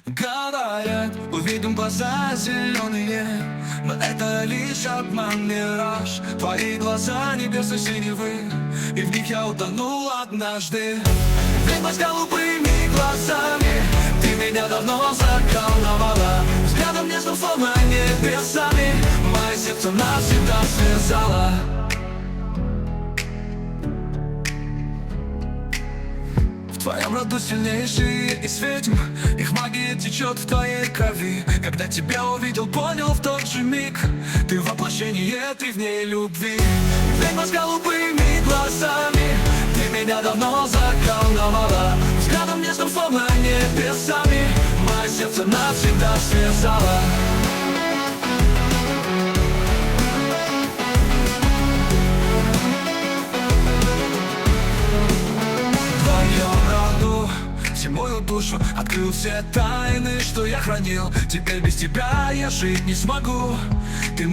Говорят, увидим глаза зеленые, но это лишь обман, мираж. Твои глаза небеса синевы, и в них я утонул однажды. Ведьма с голубыми глазами, ты меня давно заколдовала. Взглядом нежным, словно небесами, мое сердце навсегда связала. В твоем роду сильнейшие из ведьм, их магия течет в твоей крови. Когда тебя увидел, понял в тот же миг, ты воплощение древней любви. Ведьма с голубыми глазами, ты меня давно заколдовала. Взглядом нежным, словно небесами, мое сердце навсегда связала. Мою душу открыл все тайны, что я хранил. Теперь без тебя я жить не смогу. Ты